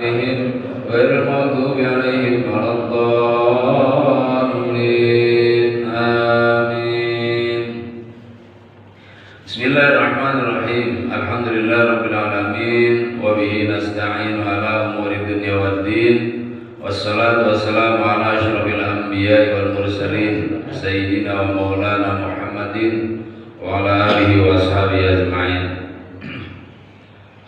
عليهم غير المغضوب عليهم ولا الضالين آمين. Bismillahirrahmanirrahim. Alhamdulillah rabbil alamin wa bihi nasta'in ala umuri dunya waddin. Wassalatu wassalamu ala asyrafil anbiya'i wal mursalin sayyidina wa maulana Muhammadin wa ala alihi wa ashabihi ajma'in.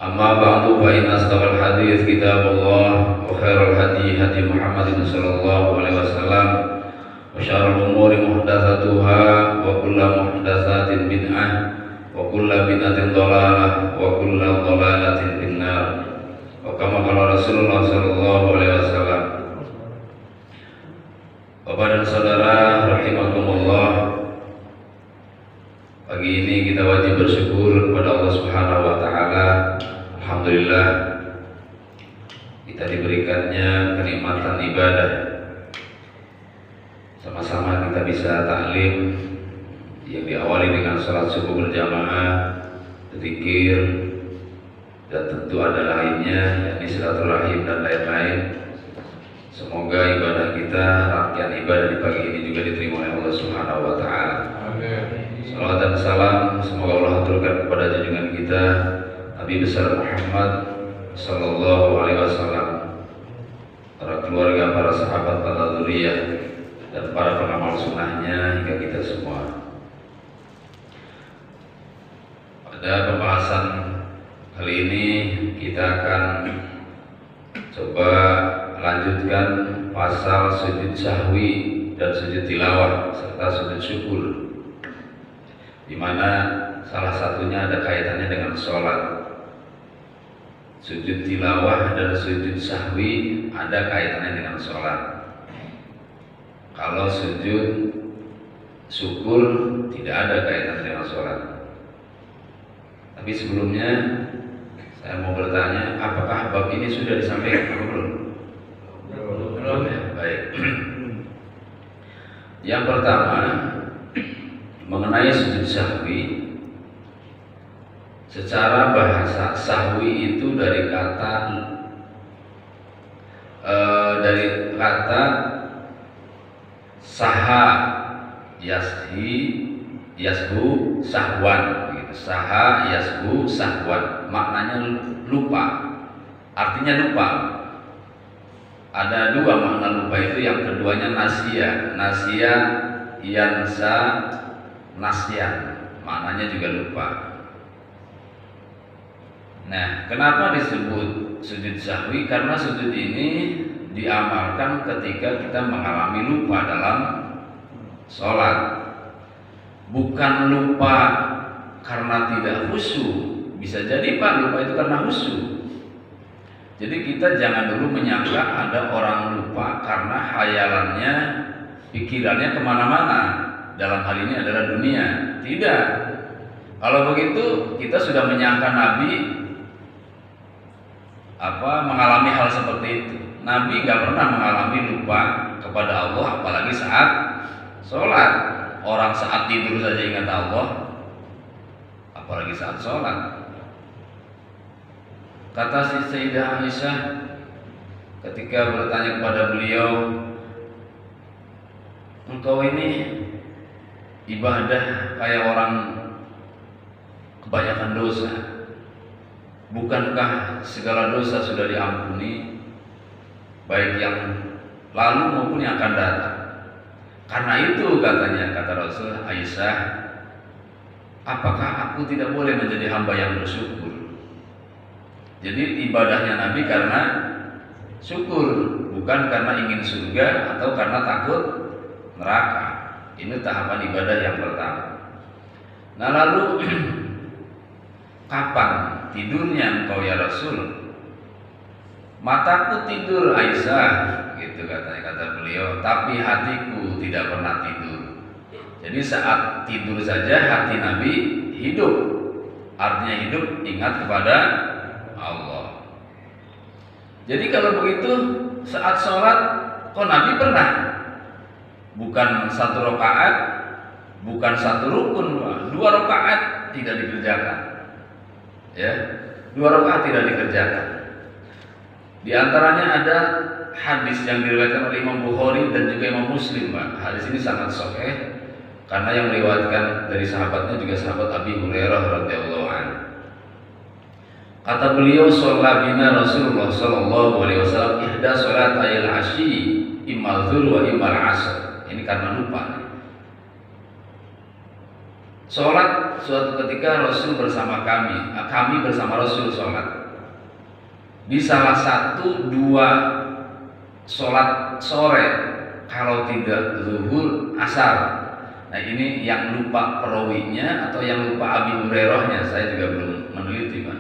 Amma ba'du, fa inna asdaqal hadits kitabullah wa khairal hadi hadi Muhammadin sallallahu alaihi wasallam wa syarrul umuri muhdatsatuha wa kullu muhdatsatin bid'ah wa kullu bid'atin dhalalah wa kullu dhalalatin finnar. Wa kama qala Rasulullah sallallahu alaihi wasallam. Bapak dan saudara rahimakumullah, pagi ini kita wajib bersyukur kepada Allah Subhanahu wa taala. Alhamdulillah kita diberikannya kenikmatan ibadah. Sama-sama kita bisa taklim yang diawali dengan salat subuh berjamaah, zikir, dan tentu ada lainnya yakni silaturahim dan lain-lain. Semoga ibadah kita, rangkaian ibadah di pagi ini juga diterima oleh Allah Subhanahu wa taala. Amin. Salawat dan salam semoga Allah aturkan kepada junjungan kita Nabi besar Muhammad sallallahu alaihi wasallam, para keluarga, para sahabat, para dzurriyyah, dan para pengamal sunnahnya hingga kita semua. Pada pembahasan kali ini kita akan coba lanjutkan pasal sujud sahwi dan sujud tilawah serta sujud syukur, di mana salah satunya ada kaitannya dengan sholat. Sujud tilawah dan sujud sahwi ada kaitannya dengan sholat. Kalau sujud syukur tidak ada kaitannya dengan sholat. Tapi sebelumnya saya mau bertanya, apakah bab ini sudah disampaikan atau belum? Belum ya, baik. Yang pertama mengenai sujud sahwi. Secara bahasa sahwi itu dari kata saha yashi yashu sahwan begitu. Saha yashu sahwan maknanya lupa, artinya lupa. Ada dua makna lupa itu, yang keduanya nasia yansa nasyan, maknanya juga lupa. Nah, kenapa disebut sujud sahwi? Karena sujud ini diamalkan ketika kita mengalami lupa dalam sholat. Bukan lupa karena tidak khusyuk. Bisa jadi Pak, lupa itu karena khusyuk. Jadi kita jangan dulu menyangka ada orang lupa karena khayalannya, pikirannya kemana-mana. Dalam hal ini adalah dunia. Tidak. Kalau begitu kita sudah menyangka Nabi mengalami hal seperti itu. Nabi gak pernah mengalami lupa kepada Allah, apalagi saat sholat. Orang saat tidur saja ingat Allah, apalagi saat sholat. Kata si Sayyidah Aisyah ketika bertanya kepada beliau, engkau ini ibadah kayak orang kebanyakan dosa, bukankah segala dosa sudah diampuni, baik yang lalu maupun yang akan datang? Karena itu katanya, kata Rasul, Aisyah, apakah aku tidak boleh menjadi hamba yang bersyukur? Jadi ibadahnya Nabi karena syukur, bukan karena ingin surga atau karena takut neraka. Ini tahapan ibadah yang pertama. Nah lalu kapan tidurnya engkau ya Rasul? Mataku tidur Aisyah, gitu kata beliau, tapi hatiku tidak pernah tidur. Jadi saat tidur saja hati Nabi hidup. Artinya hidup ingat kepada Allah. Jadi kalau begitu saat sholat kok Nabi pernah bukan satu rakaat, bukan satu rukun, dua rakaat tidak dikerjakan. Ya, dua rakaat tidak dikerjakan. Di antaranya ada hadis yang diriwayatkan oleh Imam Bukhari dan juga Imam Muslim, Pak. Hadis ini sangat sahih karena yang meriwayatkan dari sahabatnya juga sahabat Abi Hurairah radhiyallahu anhu. Kata beliau, "Shalla bina Rasulullah sallallahu alaihi wasallam ihda salatayil asyi imma dzhur wa imma asr." Ini karena lupa nih. Sholat suatu ketika Rasul bersama kami bersama Rasul sholat di salah satu dua sholat sore, kalau tidak zuhur asar. Nah ini yang lupa perawinya atau yang lupa Abi Hurairahnya, saya juga belum meneliti, Pak.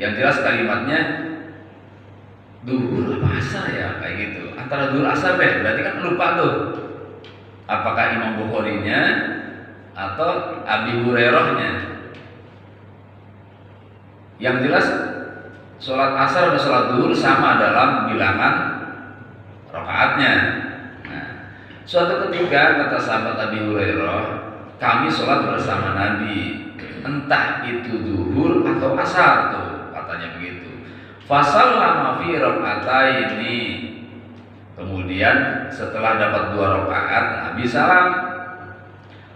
Yang jelas kalimatnya zuhur apa asar ya, kayak gitu. Antara zuhur asar berarti kan lupa tuh. Apakah Imam Bukharinya atau Abi Hurairahnya? Yang jelas sholat asar dan sholat zuhur sama dalam bilangan rakaatnya. Nah, suatu ketika kata sahabat Abi Hurairah, kami sholat bersama Nabi, entah itu zuhur atau asar tuh, katanya begitu. Fasallama fi raka'ataini. Kemudian setelah dapat 2 rakaat Nabi salam.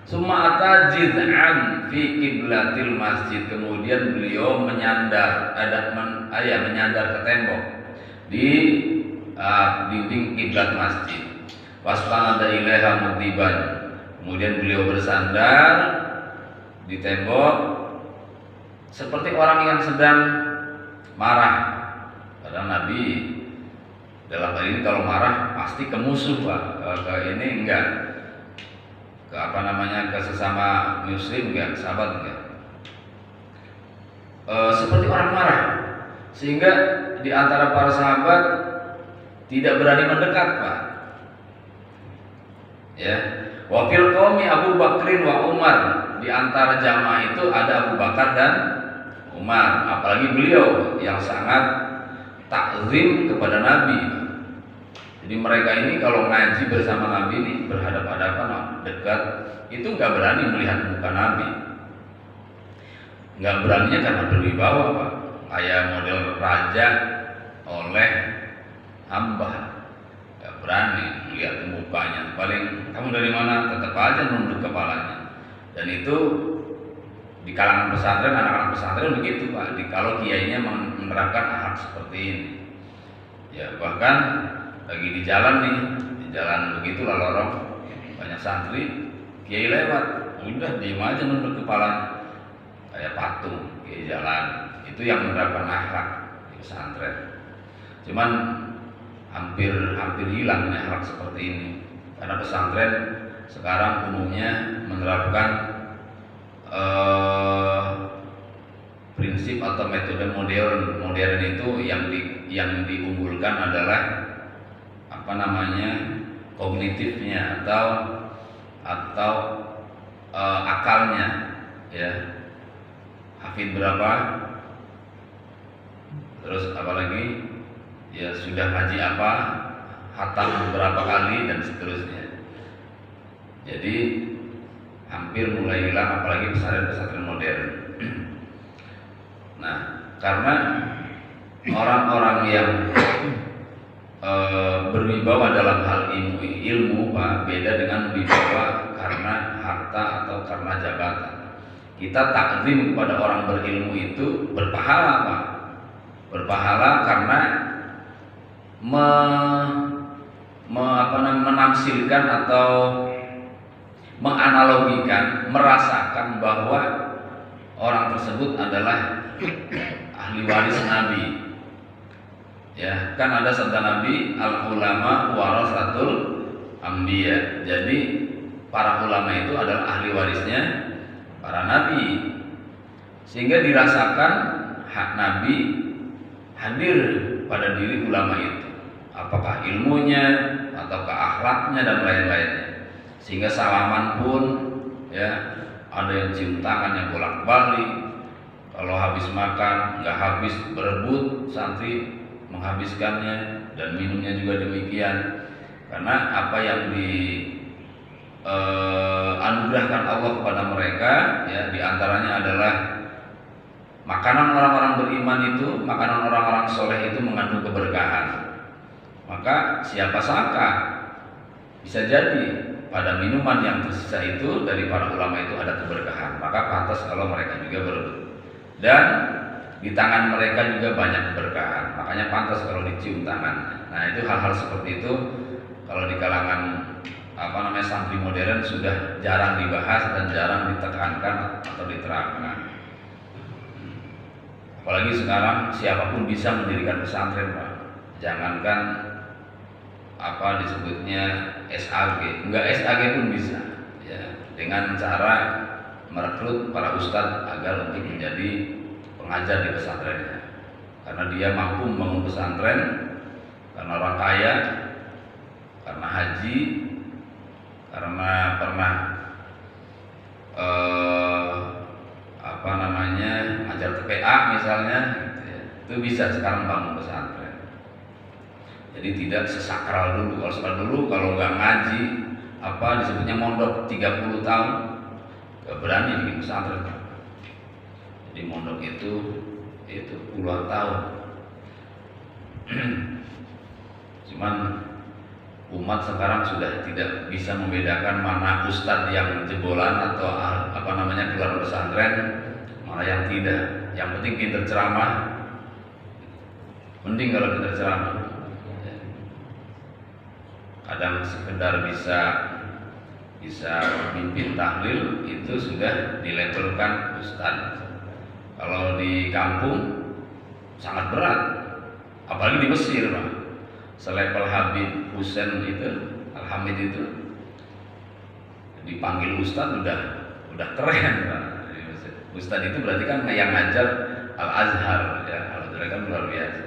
Summa ata jid'an fi qiblatil masjid. Kemudian beliau menyandar menyandar ke tembok di dinding kiblat masjid. Wastanada ilaiha mutiban. Kemudian beliau bersandar di tembok seperti orang yang sedang marah. Karena Nabi dalam hal ini kalau marah pasti ke musuh, Pak. Ke ini enggak, ke ke sesama muslim enggak, sahabat enggak. Seperti orang marah, sehingga di antara para sahabat tidak berani mendekat, Pak. Ya, wakil qaumi Abu Bakrin wa Umar. Di antara jamaah itu ada Abu Bakar dan Umar, apalagi beliau yang sangat takzim kepada Nabi. Jadi mereka ini kalau ngaji bersama Nabi ini berhadapan-hadapan dekat, itu nggak berani melihat muka Nabi. Nggak beraninya karena berwibawa, Pak. Kayak model raja oleh hamba, nggak berani melihat mukanya. Paling kamu dari mana, tetap aja nunduk kepalanya. Dan itu di kalangan pesantren, anak-anak pesantren begitu, Pak. Kalau kiainya menerapkan akhlak seperti ini, ya bahkan lagi di jalan nih, di jalan begitu lah lorong, banyak santri, kiai lewat, udah diem aja nunduk kepalanya kayak patung, kiai jalan. Itu yang menerapkan akhlak di pesantren. Cuman hampir hilang nih akhlak seperti ini, karena pesantren sekarang umumnya menerapkan prinsip atau metode modern itu yang diunggulkan adalah kognitifnya atau akalnya, ya. Hafid berapa, terus apalagi ya sudah ngaji apa, hatam berapa kali dan seterusnya. Jadi hampir mulai hilang, apalagi pesantren-pesantren modern. Nah, karena orang-orang yang berwibawa dalam hal ilmu, Pak, beda dengan wibawa karena harta atau karena jabatan. Kita takzim kepada orang berilmu itu berpahala, Pak. Berpahala karena menafsirkan atau menganalogikan, merasakan bahwa orang tersebut adalah ahli waris Nabi. Ya, kan ada sabda Nabi, al ulama warasatul anbiya. Jadi para ulama itu adalah ahli warisnya para nabi. Sehingga dirasakan hak Nabi hadir pada diri ulama itu. Apakah ilmunya ataukah akhlaknya dan lain-lainnya. Sehingga salaman pun ya ada yang cium tangannya bolak-balik. Kalau habis makan nggak habis, berebut santri menghabiskannya, dan minumnya juga demikian. Karena apa yang anugerahkan Allah kepada mereka, ya diantaranya adalah makanan orang-orang beriman itu, makanan orang-orang soleh itu mengandung keberkahan. Maka siapa sangka bisa jadi pada minuman yang tersisa itu dari para ulama itu ada keberkahan. Maka pantas kalau mereka juga berebut. Dan di tangan mereka juga banyak keberkahan. Makanya pantas kalau dicium tangan. Nah itu hal-hal seperti itu kalau di kalangan santri modern sudah jarang dibahas dan jarang ditekankan atau diterapkan. Apalagi sekarang siapapun bisa mendirikan pesantren, Pak. Jangankan disebutnya SAG, enggak SAG pun bisa, ya, dengan cara merekrut para ustadz agar untuk menjadi pengajar di pesantrennya. Karena dia mampu membangun pesantren, karena orang kaya, karena haji, karena pernah ngajar TPA misalnya, gitu ya. Itu bisa sekarang bangun pesantren. Jadi tidak sesakral dulu. Kalau nggak ngaji, disebutnya mondok 30 tahun, nggak berani bikin pesantren. Jadi mondok itu puluhan tahun. Cuman umat sekarang sudah tidak bisa membedakan mana ustadz yang jebolan atau keluar pesantren, mana yang tidak. Yang penting pintar ceramah. Mending kalau pintar ceramah. Kadang sekedar bisa memimpin tahlil itu sudah dilabelkan ustadz. Kalau di kampung sangat berat, apalagi di Mesir, Pak. Selevel Habib Husain itu, Al-Hamid itu dipanggil ustadz udah keren, Pak. Ustadz itu berarti kan yang ngajar Al-Azhar, ya. Al-Azhar kan luar biasa.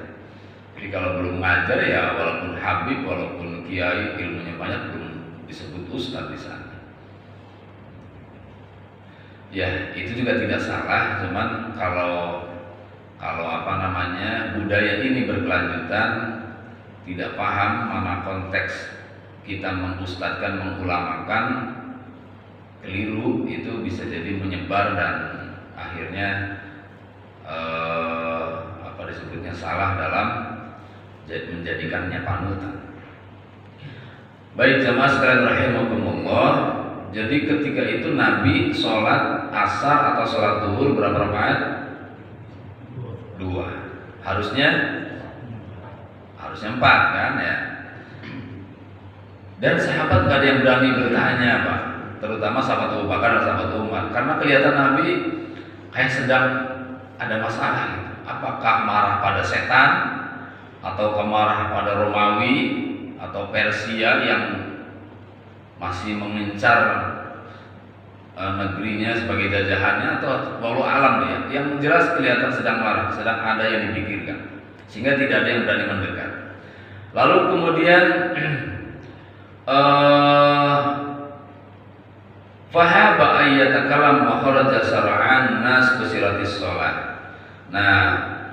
Jadi kalau belum ngajar ya walaupun Habib, walaupun kiai ilmunya banyak belum disebut ustadz di sana. Ya itu juga tidak salah, cuman kalau budaya ini berkelanjutan, tidak paham mana konteks kita mengustadkan, mengulamakan, keliru, itu bisa jadi menyebar dan akhirnya disebutnya salah dalam menjadikannya panutan. Baik jamaah sekalian rahimakumullah. Jadi ketika itu Nabi sholat asar atau sholat zuhur berapa rakaat? 2. Harusnya 4 kan ya. Dan sahabat gak ada yang berani bertanya, Pak. Terutama sahabat Abu Bakar dan sahabat Umar, karena kelihatan Nabi kayak sedang ada masalah gitu. Apakah marah pada setan, atau marah pada Romawi atau Persia yang masih mengincar negerinya sebagai jajahannya, atau walau alam ya. Yang jelas kelihatan sedang marah, sedang ada yang dipikirkan, sehingga tidak ada yang berani mendekat. Lalu kemudian fahaba ayyatakalam wa kharaja sar'an nas bisiratis shalah. Nah,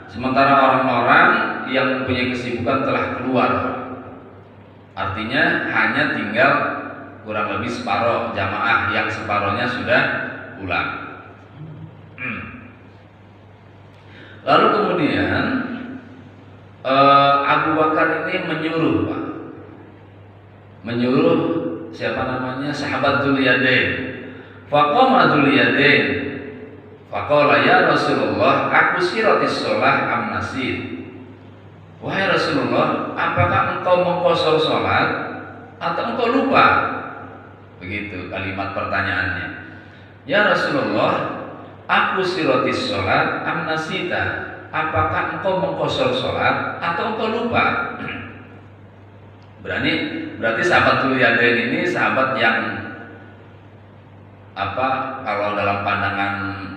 sementara orang-orang yang punya kesibukan telah keluar, artinya hanya tinggal kurang lebih separuh jamaah, yang separuhnya sudah pulang. Lalu kemudian Abu Bakar ini menyuruh siapa namanya, sahabat Dzuliyadain. Faqama Dzuliyadain faqala ya Rasulullah, aku siratis shalah am nasid. Wahai Rasulullah, apakah engkau mengqashar salat atau engkau lupa? Begitu kalimat pertanyaannya. Ya Rasulullah, aku siratis shalat am nasita. Apakah engkau mengqashar salat atau engkau lupa? Berarti sahabat Dzuliyadain ini sahabat yang kalau dalam pandangan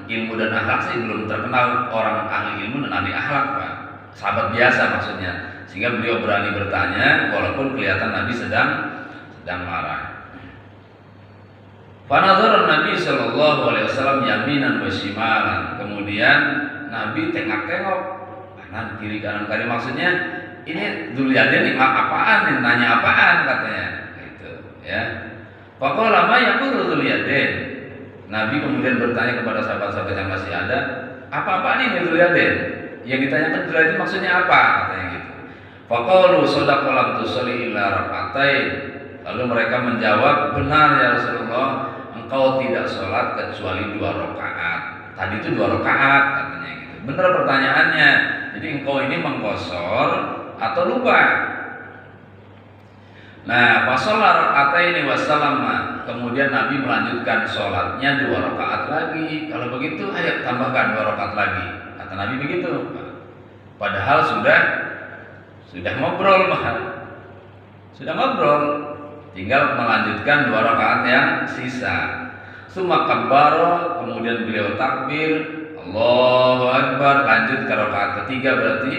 ilmu dan akhlak sih belum terkenal orang ahli ilmu dan ahli akhlak, Pak. Sahabat biasa maksudnya, sehingga beliau berani bertanya walaupun kelihatan Nabi sedang marah. Fanazara Nabi sallallahu alaihi wasallam yaminan wa shimalan. Kemudian Nabi tengok-tengok kanan kiri maksudnya ini Dzuliyadain apaan nih, nanya apaan katanya gitu ya. Faqala ma yaqulu Dzuliyadain. Nabi kemudian bertanya kepada sahabat-sahabat yang masih ada, apa-apaan ini lihatin. Yang ditanyakan dilihatin maksudnya apa? Katanya gitu. Faqalu shadaqa lam tusalli illa rak'atain. Lalu mereka menjawab, benar ya Rasulullah, engkau tidak sholat kecuali 2 rakaat. Tadi itu 2 rakaat katanya gitu. Benar pertanyaannya. Jadi engkau ini mengqashar atau lupa? Nah, fasolah rak'ataini wasallama. Kemudian Nabi melanjutkan sholatnya 2 rakaat lagi. Kalau begitu, ayo tambahkan 2 rakaat lagi. Kata Nabi begitu. Padahal sudah ngobrol, sudah ngobrol. Tinggal melanjutkan 2 rakaat yang sisa. Summa kabbara, kemudian beliau takbir, Allahu Akbar, lanjut ke rakaat ketiga berarti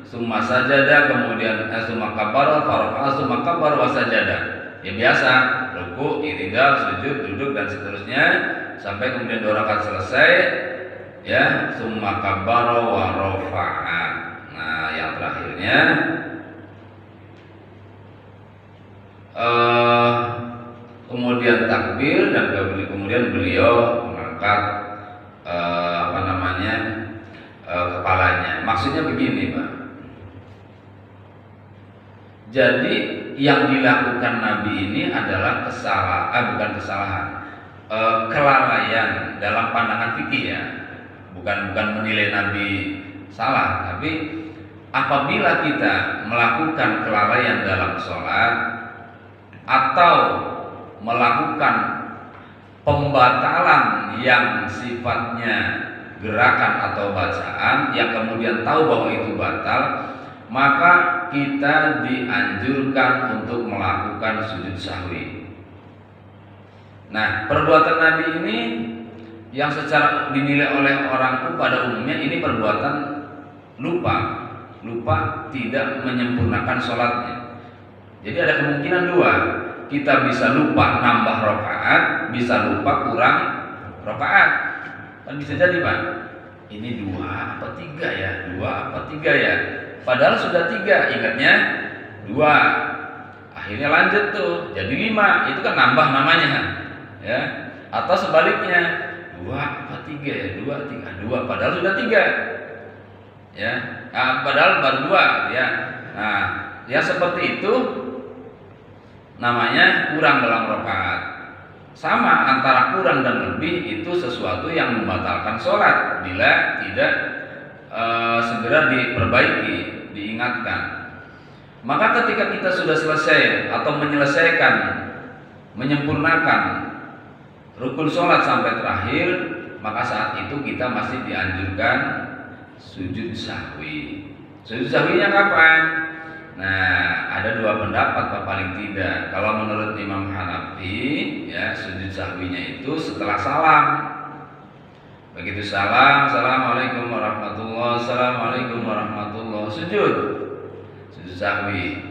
summa sajada, kemudian summa kabbara, faraka'a, summa kabbara wa sajada. Ya biasa, ruku, i'tidal, sujud, duduk dan seterusnya sampai kemudian 2 rakaat selesai. Ya, summa kabbara wa rafa'a. Nah, yang terakhirnya kemudian takbir dan kemudian beliau mengangkat kepalanya. Maksudnya begini, Pak. Jadi yang dilakukan Nabi ini adalah bukan kesalahan, kelalaian dalam pandangan fikih ya. Bukan menilai Nabi salah, tapi apabila kita melakukan kelalaian dalam sholat atau melakukan pembatalan yang sifatnya gerakan atau bacaan yang kemudian tahu bahwa itu batal, maka kita dianjurkan untuk melakukan sujud sahwi. Nah, perbuatan Nabi ini yang secara dinilai oleh orang pada umumnya ini perbuatan lupa tidak menyempurnakan sholatnya. Jadi ada kemungkinan 2, kita bisa lupa nambah rakaat, bisa lupa kurang rakaat. Kan bisa jadi, Pak, ini 2 apa 3 ya, 2 apa 3 ya, padahal sudah 3, ingatnya 2, akhirnya lanjut tuh jadi 5, itu kan nambah namanya ya. Atau sebaliknya 2 apa 3 ya, 2 3 2, padahal sudah 3 ya, padahal baru 2 ya. Nah, ya seperti itu namanya kurang dalam rakaat. Sama, antara kurang dan lebih itu sesuatu yang membatalkan sholat bila tidak segera diperbaiki, diingatkan. Maka ketika kita sudah selesai atau menyelesaikan, menyempurnakan rukun sholat sampai terakhir, maka saat itu kita masih dianjurkan sujud sahwi. Sujud sahwinya kapan? Nah, ada 2 pendapat Pak, paling tidak. Kalau menurut Imam Hanafi ya, sujud sahwinya itu setelah salam. Begitu salam, assalamualaikum warahmatullahi, assalamualaikum warahmatullahi, sujud sahwi.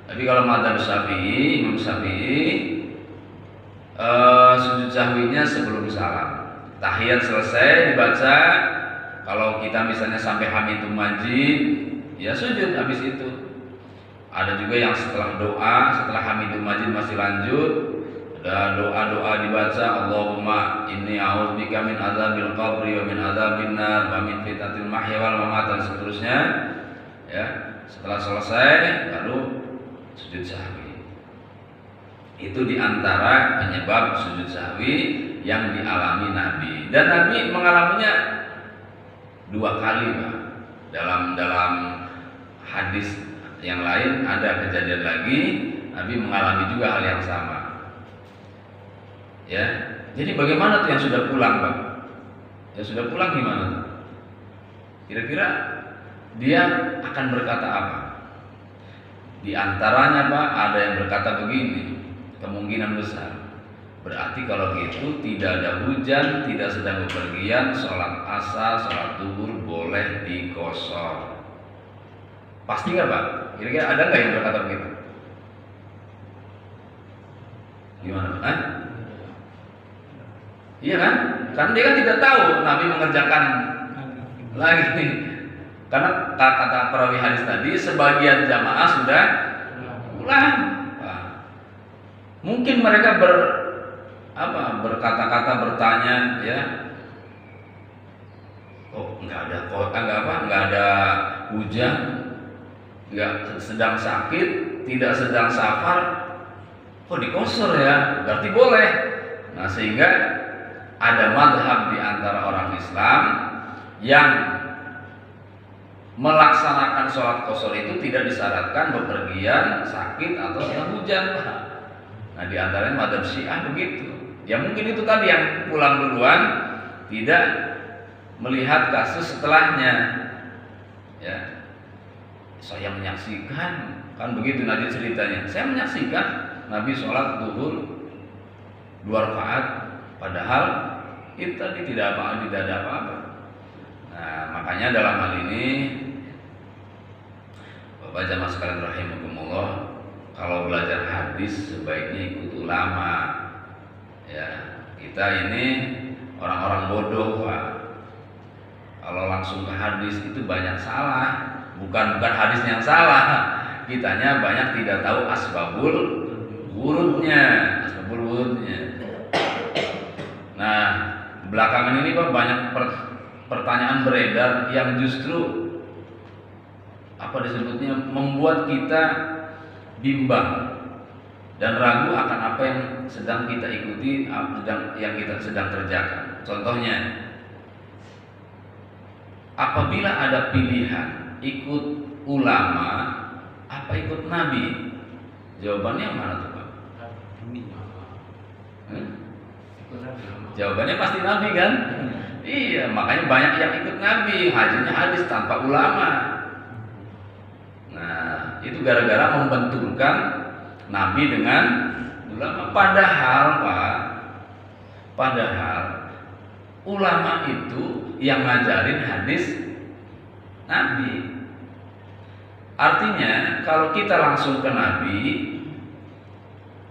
Tapi kalau madzhab Syafi'i, Imam Syafi'i, sujud sahwinya sebelum salam. Tahiyat selesai dibaca, kalau kita misalnya sampai Hamidum Majid, ya sujud habis itu. Ada juga yang setelah doa, setelah Hamidum Majid masih lanjut, ada doa-doa dibaca, Allahumma inni a'udzubika min azabil qabri wa min azabin nar wa min fitnatil mahya wal mamat dan seterusnya. Ya, setelah selesai baru sujud sahwi. Itu diantara penyebab sujud sahwi yang dialami Nabi, dan Nabi mengalaminya 2 kali, Pak. Dalam hadis yang lain ada kejadian lagi, Nabi mengalami juga hal yang sama. Ya, jadi bagaimana tuh yang sudah pulang, Pak? Yang sudah pulang gimana tuh? Kira-kira dia akan berkata apa? Di antaranya, Pak, ada yang berkata begini, kemungkinan besar. Berarti kalau gitu tidak ada hujan, tidak sedang bepergian, sholat asar, sholat zuhur boleh dikosor. Pasti nggak, Pak? Kira-kira ada nggak yang berkata begitu? Gimana, Pak? Iya kan? Karena dia kan tidak tahu Nabi mengerjakan lagi. Karena kata perawi hadis tadi, sebagian jamaah sudah pulang. Mungkin mereka berkata-kata, bertanya, ya, kok nggak ada hujan, nggak sedang sakit, tidak sedang safar, kok dikosor ya, berarti boleh. Nah, sehingga ada madhab di antara orang Islam yang melaksanakan sholat kosor itu tidak disyaratkan bepergian, sakit, atau sedang hujan. Nah, di antaranya madhab Syiah begitu. Ya mungkin itu tadi yang pulang duluan tidak melihat kasus setelahnya. Ya, saya menyaksikan, kan begitu Nabi ceritanya. Saya menyaksikan Nabi sholat zuhur 2 rakaat, padahal itu tadi tidak ada apa-apa. Nah, makanya dalam hal ini Bapak jamaah sekalian rahimakumullah, kalau belajar hadis sebaiknya ikut ulama. Ya, kita ini orang-orang bodoh, Pak. Kalau langsung ke hadis itu banyak salah. Bukan hadisnya yang salah, kitanya banyak tidak tahu asbabul wurudnya. Nah, belakangan ini Pak banyak pertanyaan beredar yang justru disebutnya membuat kita bimbang dan ragu akan apa yang sedang kita ikuti, yang kita sedang kerjakan. Contohnya, apabila ada pilihan ikut ulama apa ikut nabi, jawabannya mana tuh Pak? Jawabannya pasti nabi kan? Iya, makanya banyak yang ikut nabi, hajinya hadis tanpa ulama. Nah, itu gara-gara membenturkan nabi dengan ulama. Padahal ulama itu yang ngajarin hadis nabi. Artinya kalau kita langsung ke nabi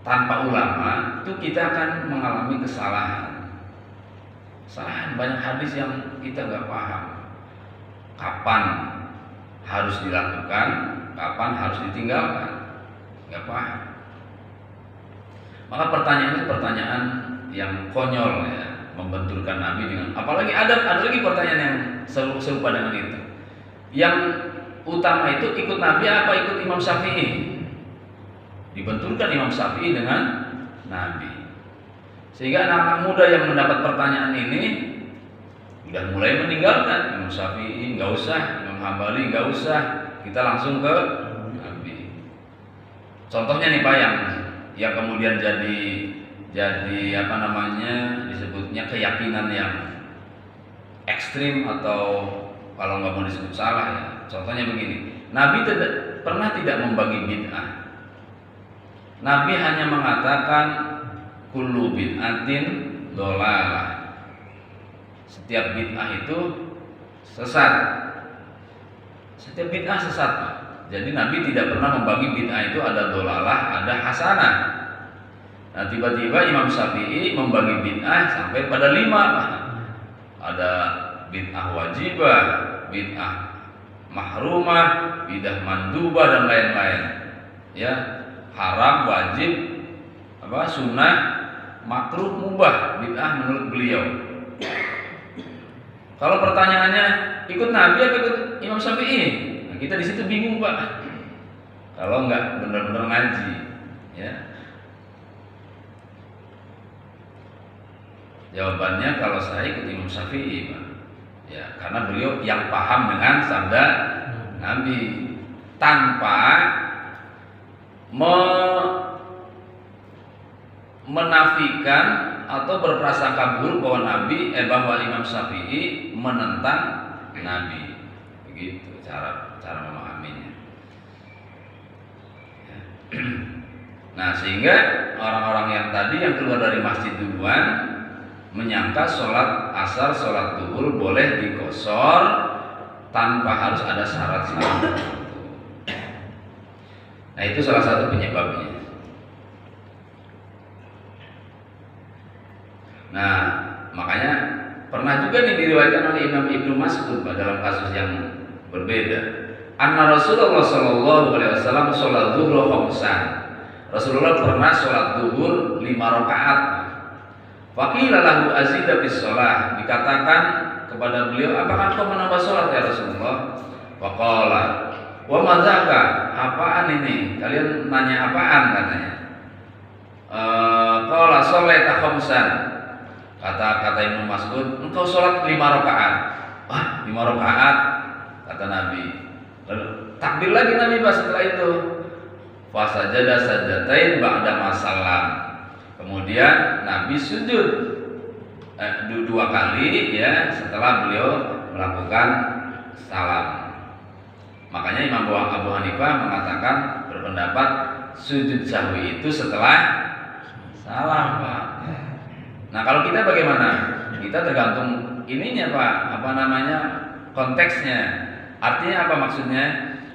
tanpa ulama, itu kita akan mengalami kesalahan. Banyak hadis yang kita nggak paham. Kapan harus dilakukan, kapan harus ditinggalkan, nggak paham. Maka pertanyaan itu pertanyaan yang konyol ya, membenturkan nabi dengan, apalagi ada lagi pertanyaan yang serupa dengan itu. Yang utama itu ikut nabi apa ikut Imam Syafi'i? Dibenturkan Imam Syafi'i dengan nabi. Sehingga anak-anak muda yang mendapat pertanyaan ini udah mulai meninggalkan Imam Syafi'i, nggak usah, Imam Hambali nggak usah, kita langsung ke nabi. Contohnya nih Pak, yang kemudian jadi disebutnya keyakinan yang ekstrim, atau kalau nggak mau disebut salah ya. Contohnya begini, Nabi pernah tidak membagi bid'ah. Nabi hanya mengatakan kullu bid'atin dolalah. Setiap bid'ah itu sesat. Setiap bid'ah sesat, Pak. Jadi Nabi tidak pernah membagi bid'ah itu ada dolalah, ada hasanah. Nah, tiba-tiba Imam Syafi'i membagi bid'ah sampai pada 5, Pak. Ada bid'ah wajibah, bid'ah mahrumah, bid'ah mandubah dan lain-lain. Ya, haram, wajib, sunnah, makruh, mubah, bid'ah menurut beliau. Kalau pertanyaannya ikut Nabi atau ikut Imam Syafi'i? Nah, kita di situ bingung Pak. Kalau nggak benar-benar ngaji, ya. Jawabannya kalau saya ikut Imam Syafi'i, Pak. Ya, karena beliau yang paham dengan sabda Nabi tanpa menafikan atau berprasangka buruk bahwa Imam Syafi'i menentang Nabi. Begitu cara memahaminya. Ya. Nah, sehingga orang-orang yang tadi yang keluar dari masjid duluan menyangka sholat asar, sholat zuhur boleh dikosor tanpa harus ada syarat-syarat. Nah, itu salah satu penyebabnya. Nah, makanya pernah juga nih diriwayatkan oleh Imam Ibnu Mas'ud dalam kasus yang berbeda. Anna Rasulullah sallallahu alaihi wasallam sholat zuhur khamsan. Rasulullah pernah sholat zuhur 5 rakaat. Faqila lahu azida bis shalah, dikatakan kepada beliau, apakah kau menambah sholat ya Rasulullah? Faqala, wa madzaka, apaan ini? Kalian nanya apaan katanya? Qala sholaita khamsan. Kata Ibnu Mas'ud, engkau sholat 5 rakaat. Wah, 5 rakaat kata Nabi. Lalu takbir lagi Nabi setelah itu. Fasajada sajdatain ba'da masalam. Kemudian Nabi sujud 2 kali ya setelah beliau melakukan salam. Makanya Imam Abu Hanifah mengatakan berpendapat sujud sahwi itu setelah salam, Pak. Nah, kalau kita bagaimana? Kita tergantung ininya, Pak. Apa namanya? Konteksnya. Artinya apa maksudnya?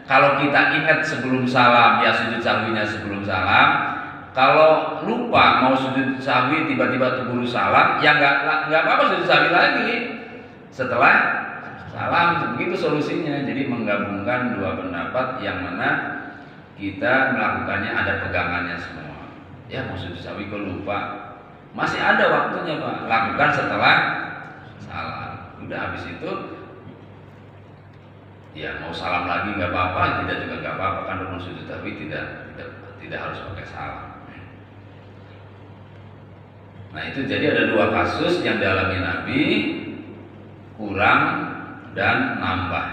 Kalau kita ingat sebelum salam, ya sujud sahwinya sebelum salam. Kalau lupa mau sujud sahwi tiba-tiba terburu salam, ya nggak apa-apa sujud sahwi lagi setelah salam. Begitu solusinya. Jadi menggabungkan 2 pendapat yang mana kita melakukannya ada pegangannya semua. Ya mau sujud sahwi kalau lupa, masih ada waktunya, Pak. Lakukan setelah salam. Udah habis itu ya mau salam lagi nggak apa-apa, tidak juga nggak apa-apa, kan rukun sujud sahwi tidak harus pakai salam. Nah itu jadi ada 2 kasus yang dialami Nabi, kurang dan nambah.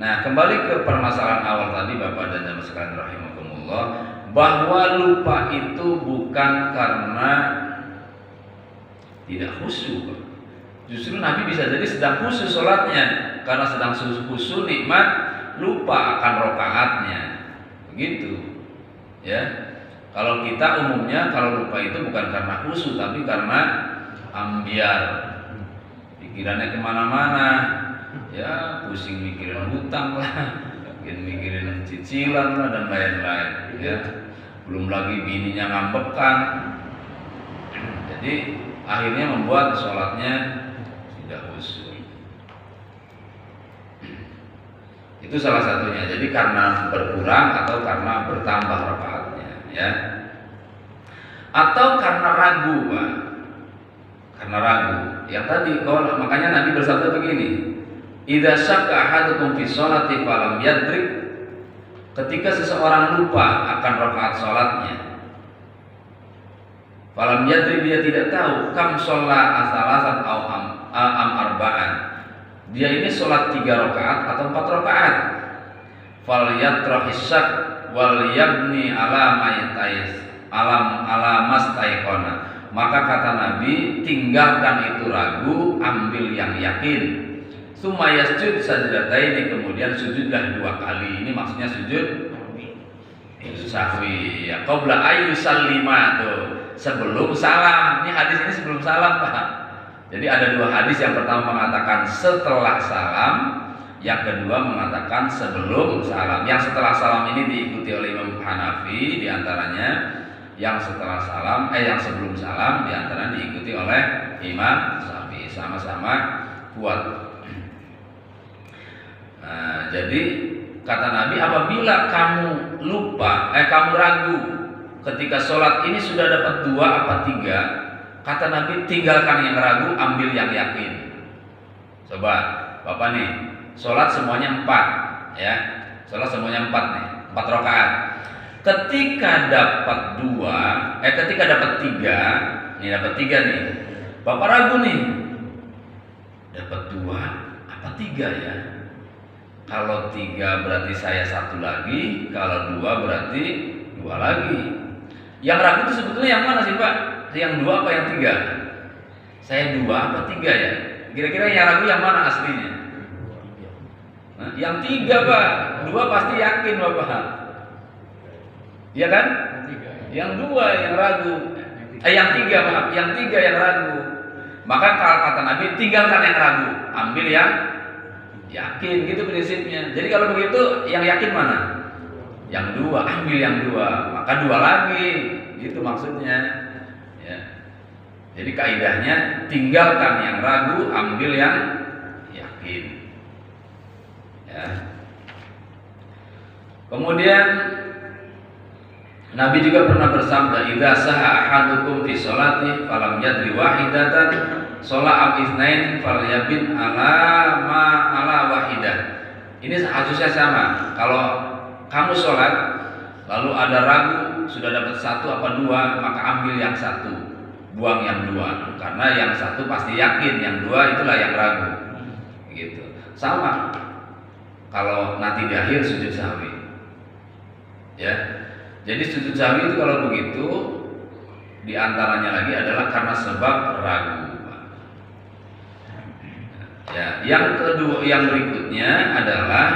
Nah kembali ke permasalahan awal tadi Bapak dan jamaah sekalian rahimakumullah, bahwa lupa itu bukan karena tidak khusyuk. Justru Nabi bisa jadi sedang khusyuk sholatnya, karena sedang khusyuk nikmat lupa akan rokaatnya, begitu ya. Kalau kita umumnya kalau lupa itu bukan karena khusyuk, tapi karena ambiar, pikirannya kemana-mana, ya pusing mikirin hutang lah, mikirin cicilan lah dan lain-lain, ya. Belum lagi bininya ngambekan, jadi akhirnya membuat sholatnya tidak khusyuk. Itu salah satunya. Jadi karena berkurang atau karena bertambah rakaatnya, ya. Atau karena ragu, Pak. Karena ragu. Yang tadi makanya Nabi bersabda begini, "Idza syakka ahadukum fi sholati falam yadrik." Ketika seseorang lupa akan rakaat sholatnya, falam yadri, dia tidak tahu kam sholat asalasan au am arba'an, dia ini sholat 3 rakaat atau 4 rakaat. Fal yatrahisyak wal yabni ala maytais alamas taikona. Maka kata Nabi, tinggalkan itu ragu, ambil yang yakin. Summa yasjud sajdataini, kemudian sujudlah 2 kali. Ini maksudnya sujud sahwi ya, qabla ayyusallima, tuh sebelum salam. Ini hadis ini sebelum salam, Pak. Jadi ada 2 hadis, yang pertama mengatakan setelah salam, yang kedua mengatakan sebelum salam. Yang setelah salam ini diikuti oleh Imam Hanafi diantaranya, yang setelah salam yang sebelum salam diantaranya diikuti oleh Imam Syafi'i, sama-sama kuat. Nah, jadi kata Nabi, apabila kamu lupa, kamu ragu ketika sholat ini sudah dapat 2 apa 3, kata Nabi tinggalkan yang ragu, ambil yang yakin. Coba Bapak nih, sholat semuanya 4, ya, sholat semuanya 4 nih, 4 rakaat. Ketika dapat 2, ketika dapat 3, nih dapat 3 nih, Bapak ragu nih, dapat 2 apa 3 ya? Kalau 3 berarti saya 1 lagi, kalau 2 berarti 2 lagi. Yang ragu itu sebetulnya yang mana sih, Pak? Yang 2 apa yang 3? Saya 2 apa 3 ya? Kira-kira yang ragu yang mana aslinya? Nah, yang 3, Pak. 2 pasti yakin, Bapak. Iya kan? Yang 2 yang ragu. Yang 3, maaf, yang 3 yang ragu. Maka kalau kata Nabi, tinggalkan yang ragu, ambil yang yakin, gitu prinsipnya. Jadi kalau begitu yang yakin mana? Yang 2, ambil yang 2, maka 2 lagi, gitu maksudnya ya. Jadi kaidahnya tinggalkan yang ragu, ambil yang yakin ya. Kemudian Nabi juga pernah bersabda, idza saha ahadukum fi sholati falam yadri wahidatan sholat al-itsnain falyabin ala wahidah. Ini harusnya sama. Kalau kamu sholat lalu ada ragu sudah dapat satu apa dua, maka ambil yang satu, buang yang dua, karena yang satu pasti yakin, yang dua itulah yang ragu. Gitu. Sama kalau nanti di akhir sujud sahwi. Ya. Jadi sujud sahwi itu kalau begitu di antaranya lagi adalah karena sebab ragu. Ya, yang kedua, yang berikutnya adalah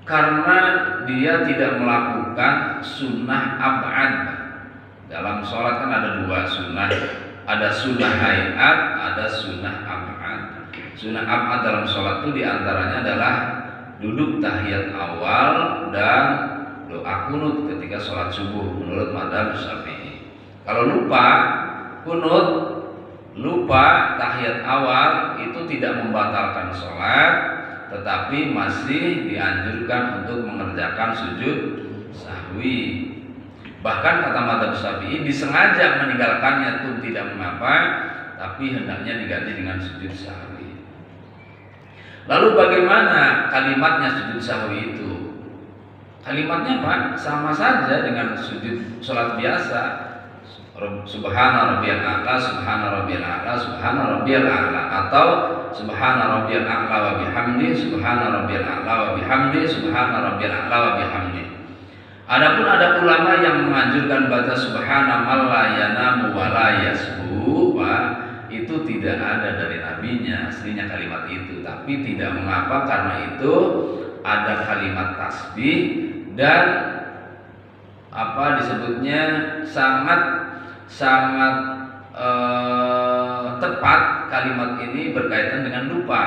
karena dia tidak melakukan sunnah ab'ad. Dalam sholat kan ada dua sunnah, ada sunnah hayat, ada sunnah ab'ad. Sunnah ab'ad dalam sholat itu diantaranya adalah duduk tahiyat awal dan doa kunut ketika sholat subuh menurut madzhab Syafi'i. Kalau lupa kunut, lupa tahiyat awal itu tidak membatalkan sholat, tetapi masih dianjurkan untuk mengerjakan sujud sahwi. Bahkan kata madzhab Syafi'i disengaja meninggalkannya pun tidak mengapa, tapi hendaknya diganti dengan sujud sahwi. Lalu bagaimana kalimatnya sujud sahwi itu? Kalimatnya apa? Sama saja dengan sujud sholat biasa. Subhana rabbiyal a'la, subhana rabbiyal a'la, subhana rabbiyal a'la, atau subhana rabbiyal a'la wa bihamdi, subhana rabbiyal a'la wa bihamdi, subhana rabbiyal a'la wa bihamdi. Adapun ada ulama yang menganjurkan baca subhana man la yanamu wa la yasbu, itu tidak ada dari nabinya aslinya kalimat itu, tapi tidak mengapa karena itu ada kalimat tasbih dan apa disebutnya sangat tepat kalimat ini berkaitan dengan lupa.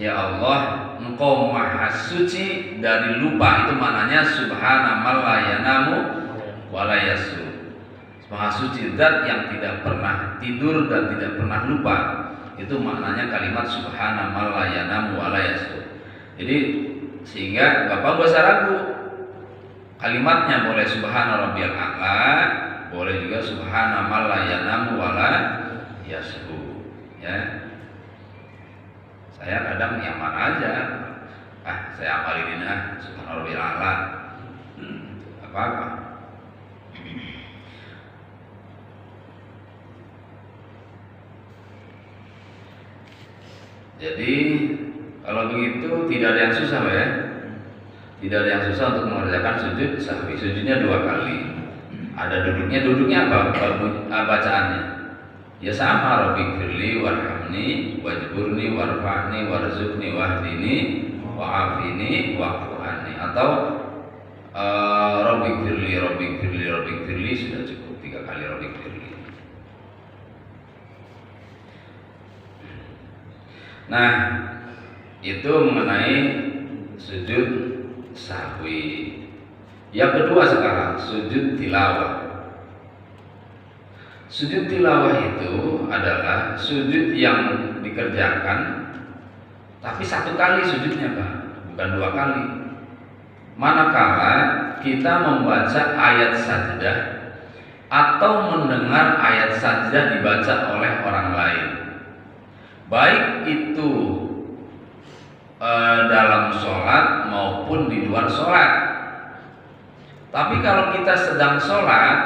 Ya Allah, Engkau maha suci dari lupa, itu maknanya subhana man la yanamu wa la yasu. Maha suci zat yang tidak pernah tidur dan tidak pernah lupa. Itu maknanya kalimat subhana man la yanamu wa la yasu. Jadi sehingga Bapak gak usah ragu. Kalimatnya boleh subhana rabbiyal a'la, boleh juga subhana man la yanamu wa la yasbu. Ya. Saya kadang yang mana aja. Saya apalin subhana rabbiyal a'la. Apa-apa. Jadi kalau begitu tidak ada yang susah ya. Tidak ada yang susah untuk mengerjakan sujud sahwi. Sujudnya 2 kali. Ada duduknya apa? Bacaannya. Ya sama, Rabbi firli warhamni wajburni warfa'ni warzuqni wahdini wa'afini wa'fu'ani, atau Rabbi firli sudah cukup 3 kali Rabbi firli. Nah, itu mengenai sujud sahwi. Yang kedua sekarang sujud tilawah. Sujud tilawah itu adalah sujud yang dikerjakan tapi 1 kali sujudnya Pak, bukan 2 kali. Manakala kita membaca ayat sajdah atau mendengar ayat sajdah dibaca oleh orang lain, baik itu dalam sholat maupun di luar sholat. Tapi kalau kita sedang sholat,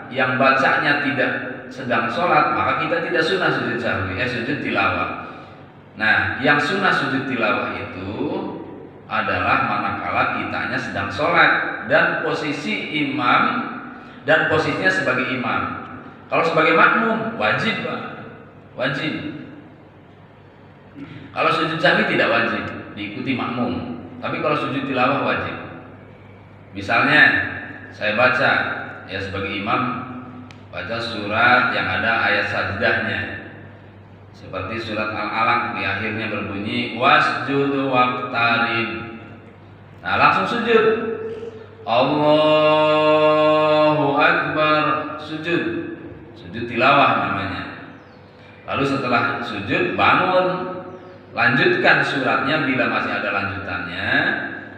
yang bacanya tidak sedang sholat, maka kita tidak sunnah sujud sahwi, sujud tilawah. Nah, yang sunnah sujud tilawah itu adalah manakala kitanya sedang sholat dan posisi imam dan posisinya sebagai imam. Kalau sebagai makmum wajib Pak, wajib. Kalau sujud sahwi tidak wajib, diikuti makmum. Tapi kalau sujud tilawah wajib. Misalnya saya baca ya sebagai imam, baca surat yang ada ayat sajdahnya, seperti surat Al-Alaq di akhirnya berbunyi wasjud waqtarib. Nah, langsung sujud. Allahu Akbar, sujud. Sujud tilawah namanya. Lalu setelah sujud bangun, lanjutkan suratnya bila masih ada lanjutannya.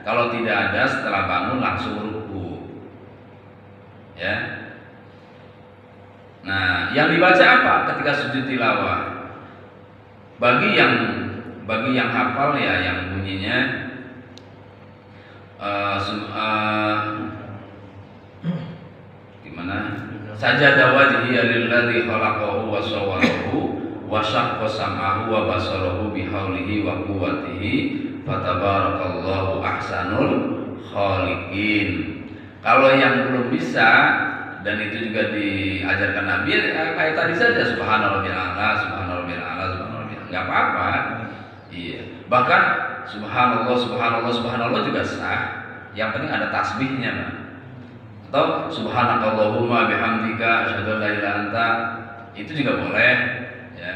Kalau tidak ada, setelah bangun langsung ruku. Ya. Nah, yang dibaca apa ketika sujud tilawah? Bagi yang hafal ya, yang bunyinya gimana? Sajada wajhiya lilladzi khalaqahu wa sawwarahu wa syaqqa sam'ahu wa basarahu bihaulihi wa quwwatihi fatabarakallahu ahsanul khaliqin. Kalau yang belum bisa, dan itu juga diajarkan Nabi, kayak tadi saja subhana rabbil a'la, subhana rabbil a'la, subhana rabbil a'la, enggak apa-apa. Iya. Bahkan subhanallah, subhanallah, subhanallah juga sah. Yang penting ada tasbihnya, Pak. Atau subhanakallahumma bihamdika asyhadu an la ilaha illa anta, itu juga boleh, ya.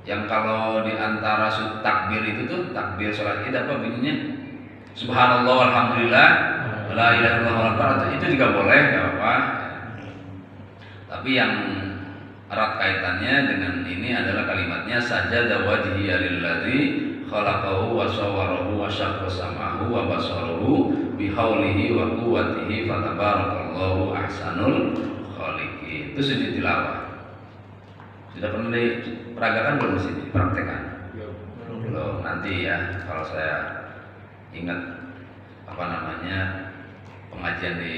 Yang kalau di antara takbir itu tuh, takbir salat Id apa bunyinya? Subhanallah walhamdulillah la ilaha illallah, itu juga boleh, enggak apa-apa. Tapi yang erat kaitannya dengan ini adalah kalimatnya sajada wajhiya lilladzi khalaqahu wa sawwarahu wa syaqqa sam'ahu wa basarahu bihaulihi wa quwwatihi fatabarakallahu ahsanul khaliqin. Itu sujud tilawah. Sudah pernah diperagakan belum di sini? Praktekkan? Belum. Nanti ya, kalau saya ingat pengajian di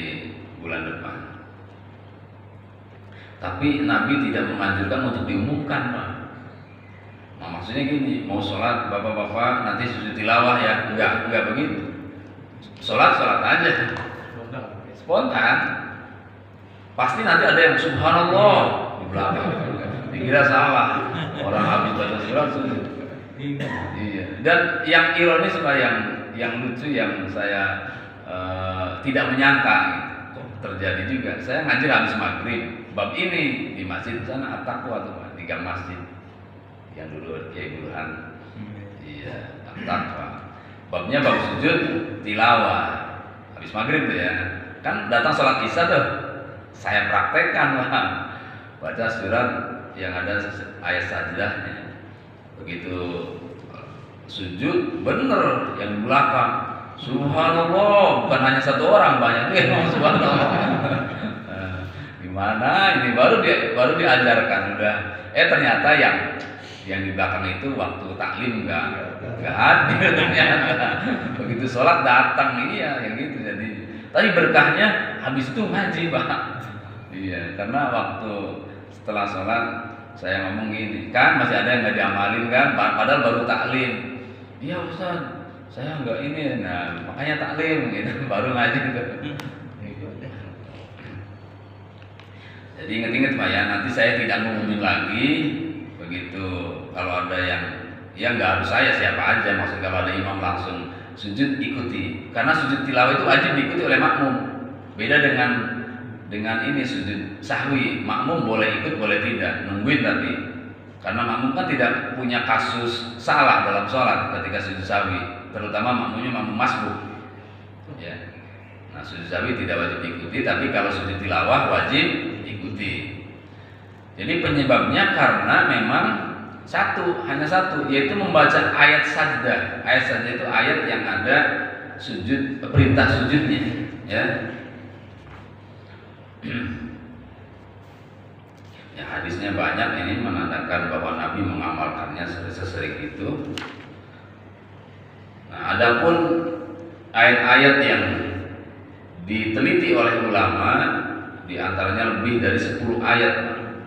bulan depan. Tapi Nabi tidak menganjurkan untuk diumumkan, Pak. Nah, maksudnya gini, mau sholat bapak-bapak nanti sujud tilawah ya? Enggak begitu. Sholat aja, spontan. Pasti nanti ada yang subhanallah di belakang. Dikira salah, orang habis baca surat sujud. Iya. Dan yang ironis, Pak, yang lucu, yang saya tidak menyangka gitu, terjadi juga. Saya ngajar habis maghrib bab ini di masjid sana At-Taqwa tuh, Pak, di gang masjid yang dulu Kiai Burhan. Iya, At-Taqwa. Babnya bab sujud tilawah habis maghrib tuh ya. Kan datang sholat isya tuh, saya praktekkan, Pak, baca surat yang ada ayat sajdahnya. Begitu sujud bener yang di belakang subhanallah, bukan hanya satu orang, banyak tuh yang ngomong subhanallah. Gimana ini baru diajarkan udah. Ternyata yang di belakang itu waktu taklim enggak hadir ternyata. Begitu sholat datang, iya yang gitu. Jadi tadi berkahnya habis itu ngaji, Pak. Iya, karena waktu setelah sholat saya ngomong gini, kan masih ada yang nggak diamalin kan, padahal baru taklim. Iya Ustaz, saya enggak ini, nah makanya taklim gitu, baru ngaji gitu. Jadi ingat-ingat, Pak, ya, nanti saya tidak ngumumin lagi. Begitu kalau ada yang ya nggak harus saya, siapa aja, maksud kalau ada imam langsung sujud ikuti, karena sujud tilawah itu wajib diikuti oleh makmum. Beda dengan ini sujud sahwi, makmum boleh ikut boleh tidak, nungguin tapi. Karena makmum kan tidak punya kasus salah dalam sholat ketika sujud sahwi, terutama makmumnya makmum masbuk. Ya. Nah, sujud sahwi tidak wajib diikuti, tapi kalau sujud tilawah wajib ikuti. Jadi penyebabnya karena memang hanya satu, yaitu membaca ayat sajdah. Ayat sajdah itu ayat yang ada sujud, perintah sujudnya, ya. Ya, hadisnya banyak, ini menandakan bahwa Nabi mengamalkannya sesering itu. Nah, adapun ayat-ayat yang diteliti oleh ulama, di antaranya lebih dari 10 ayat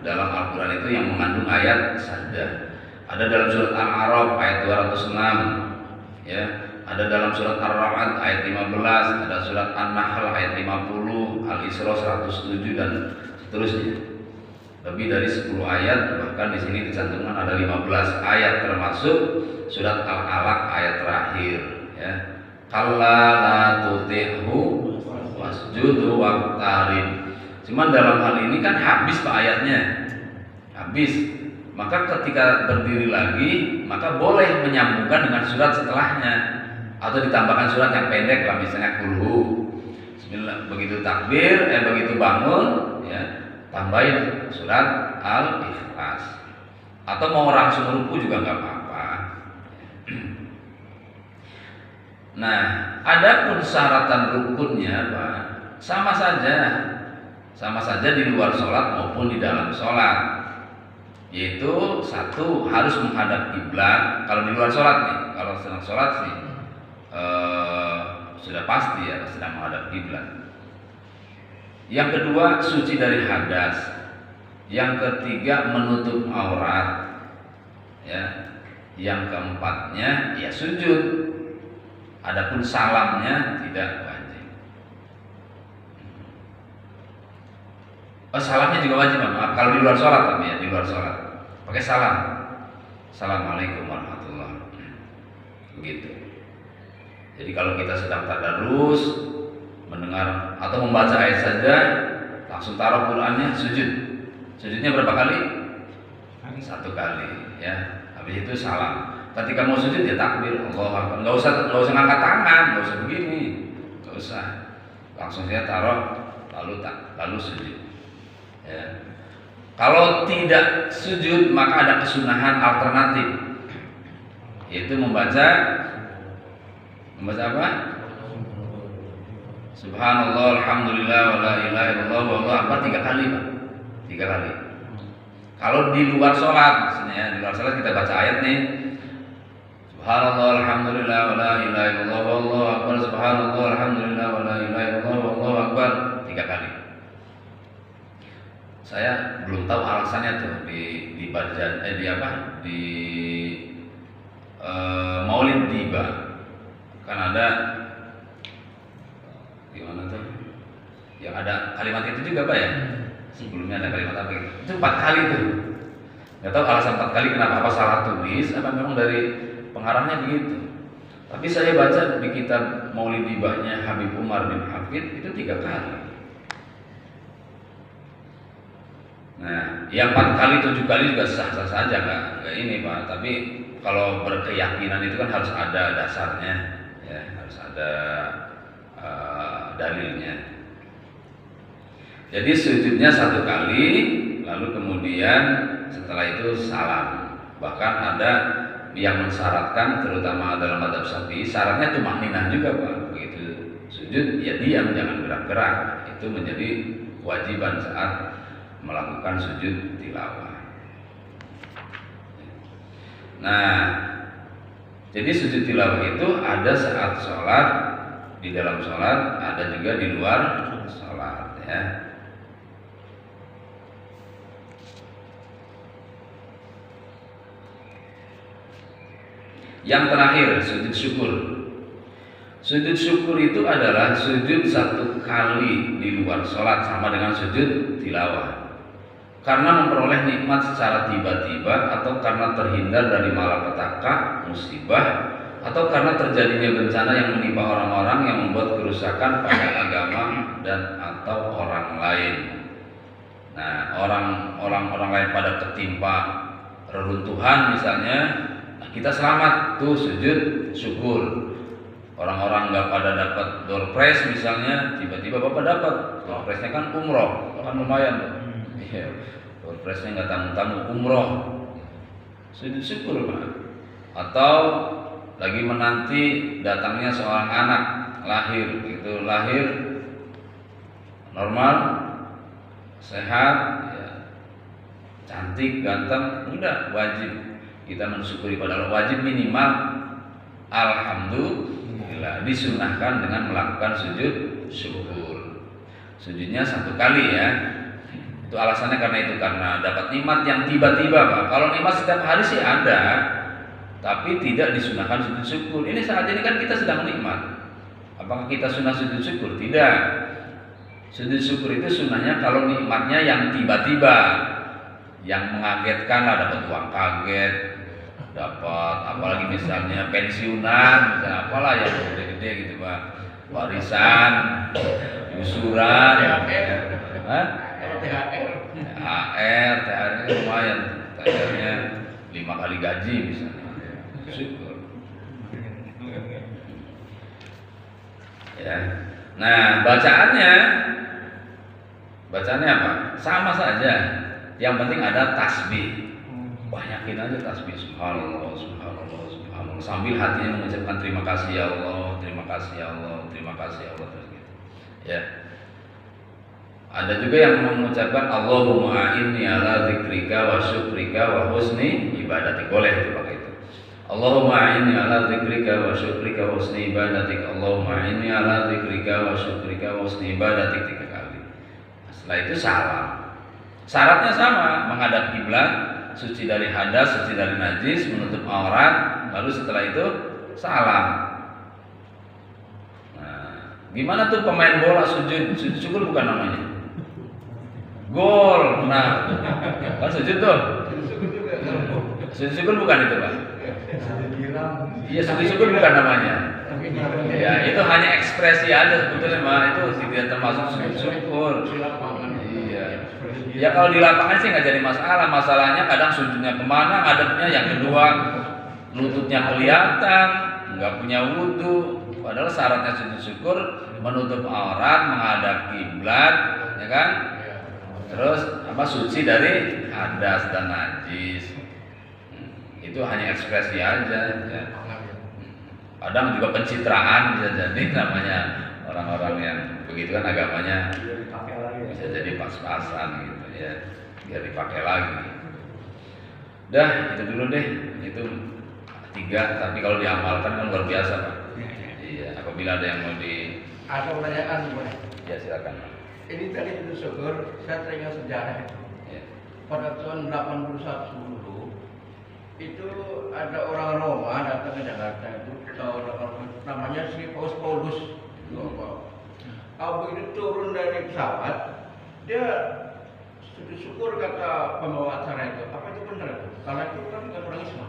dalam Al-Quran itu yang mengandung ayat sajdah. Ada dalam surat Al-A'raf ayat 206, ya. Ada dalam surat Ar-Ra'd ayat 15, ada surat An-Nahl ayat 50, Al-Isra 107 dan seterusnya. Lebih dari 10 ayat, bahkan di sini dicantumkan ada 15 ayat termasuk surat Al-Alaq ayat terakhir, ya. Kalla la tuti'hu wasjudu waqtarib. Cuman dalam hal ini kan habis, Pak, ayatnya. Habis. Maka ketika berdiri lagi, maka boleh menyambungkan dengan surat setelahnya atau ditambahkan surat yang pendek lah, misalnya kulhu. Bismillah, begitu takbir, begitu bangun, ya, tambahin surat Al-Ikhlas. Atau mau langsung ruku juga nggak apa-apa. Nah, adapun syaratan rukunnya, Pak, sama saja sama saja di luar sholat maupun di dalam sholat. Yaitu satu, harus menghadap kiblat kalau di luar sholat nih. Kalau sedang sholat sih sudah pasti ya sedang menghadap kiblat. Yang kedua, suci dari hadas. Yang ketiga, menutup aurat. Ya. Yang keempatnya, ya sujud. Adapun salamnya tidak wajib. Salamnya juga wajib, maaf. Kalau di luar sholat tapi ya, di luar sholat pakai salam. Assalamualaikum warahmatullahi wabarakatuh. Begitu. Jadi kalau kita sedang tadarus, mendengar atau membaca ayat saja, langsung taruh Qurannya, sujud. Sujudnya berapa kali? Satu kali, ya. Habis itu salam. Ketika mau sujud ya takbir, Allahu Akbar. Nggak usah ngangkat tangan, nggak usah begini, nggak usah. Langsung dia taruh, lalu sujud. Ya. Kalau tidak sujud maka ada kesunahan alternatif, yaitu membaca apa? Subhanallah, alhamdulillah, wala ilaha illallah, wallahu akbar 3 kali, Pak. 3 kali. Kalau di luar sholat, maksudnya di luar sholat kita baca ayat nih, Subhanallah, alhamdulillah, wala ilaha illallah, wallahu akbar, Subhanallah, alhamdulillah, wala ilaha illallah, wallahu akbar 3 kali. Saya belum tahu alasannya tuh di Maulid Tiba. Kan ada gimana tuh? Yang ada kalimat itu juga, Pak ya? Sebelumnya ada kalimat apa gitu? Itu 4 kali tuh. Nggak tahu alasan 4 kali kenapa, apa salah tulis, apa memang dari pengarangnya begitu. Tapi saya baca di kitab Maulid Tibanya Habib Umar bin Hafid itu 3 kali. Nah, yang 4 kali 7 kali juga sah-sah saja, nggak ini, Pak. Tapi kalau berkeyakinan itu kan harus ada dasarnya, ya, harus ada dalilnya. Jadi sujudnya 1 kali, lalu kemudian setelah itu salam. Bahkan ada yang mensyaratkan, terutama dalam mazhab Syafi'i, syaratnya tumakninah juga, Pak. Begitu sujud ya diam, jangan gerak-gerak. Itu menjadi kewajiban saat melakukan sujud tilawah. Nah, jadi sujud tilawah itu ada saat sholat, di dalam sholat, ada juga di luar sholat, ya. Yang terakhir, sujud syukur. Sujud syukur itu adalah sujud 1 kali di luar sholat, sama dengan sujud tilawah. Karena memperoleh nikmat secara tiba-tiba, atau karena terhindar dari malapetaka, musibah, atau karena terjadinya bencana yang menimpa orang-orang yang membuat kerusakan pada agama dan atau orang lain. Nah, orang lain pada tertimpa reruntuhan misalnya, nah kita selamat, tuh sujud syukur. Orang-orang nggak pada dapat door prize misalnya, tiba-tiba Bapak dapat. Door prize-nya kan umroh, kan lumayan tuh. Iya, door prize-nya nggak tanggung-tanggung, umroh. Sujud syukur, Pak. Atau lagi menanti datangnya seorang anak lahir, itu lahir normal, sehat, ya, cantik, ganteng, udah wajib kita mensyukuri pada Allah. Wajib minimal alhamdulillah, disunahkan dengan melakukan sujud syukur. Sujudnya 1 kali, ya. Itu alasannya karena dapat nikmat yang tiba-tiba, Pak. Kalau nikmat setiap hari sih ada, tapi tidak disunahkan sujud syukur. Ini saat ini kan kita sedang nikmat. Apakah kita sunah sujud syukur? Tidak. Sujud syukur itu sunahnya kalau nikmatnya yang tiba-tiba, yang mengagetkan lah, dapat uang kaget, dapat apalagi misalnya pensiunan, misalnya apalah yang gede-gede gitu, Pak. Warisan, usuran, THR lumayan, THR-nya 5 kali gaji misalnya. Syukur. Ya. Nah, bacaannya apa? Sama saja. Yang penting ada tasbih. Banyakin aja tasbih, subhanallah, subhanallah, subhanallah, sambil hatinya mengucapkan terima kasih ya Allah, terima kasih ya Allah, terima kasih ya Allah, terus gitu. Ya. Ada juga yang mengucapkan Allahumma inni ala dzikrika wa syukrika wa husni ibadatik. Boleh itu pakai itu. Allahumma inni ala dzikrika wa syukrika wa husni ibadatik. Allahumma inni ala dzikrika wa syukrika wa husni ibadatik 3 kali. Setelah itu salam. Syaratnya sama, menghadap kiblat, suci dari hadas, suci dari najis, menutup aurat, lalu setelah itu salam. Nah, gimana tuh pemain bola sujud? Sujud syukur bukan namanya? Gol. Nah, kan sujud tuh. Sujud syukur bukan itu, Pak? Iya, sujud syukur bukan namanya. Ya, itu hanya ekspresi aja sebetulnya, Pak. Itu tidak termasuk sujud syukur. Iya. Ya kalau di lapangan sih nggak jadi masalah. Masalahnya kadang sujudnya kemana, ngadepnya yang kedua lututnya kelihatan, nggak punya wudhu. Padahal syaratnya sujud syukur menutup aurat, menghadap kiblat, ya kan? Terus suci dari hadas dan najis. Itu hanya ekspresi aja. Ya. Kadang juga pencitraan bisa jadi namanya orang-orang yang begitu kan agamanya bisa jadi pas-pasan gitu ya, biar dipakai lagi. Dah itu dulu deh, itu 3. Tapi kalau diamalkan kan luar biasa, Pak. Iya. Apabila ada yang mau ada pertanyaan, Pak. Ya silakan. Ini tadi itu syukur, saya teringat sejarah itu. Ya. Pada tahun 81 dulu, itu ada orang Roma datang ke Jakarta itu, namanya si Paus Paulus. Begitu turun dari pesawat, dia sujud syukur kata pembawa acara itu. Apa itu benar itu? Karena itu kan bukan orang Islam.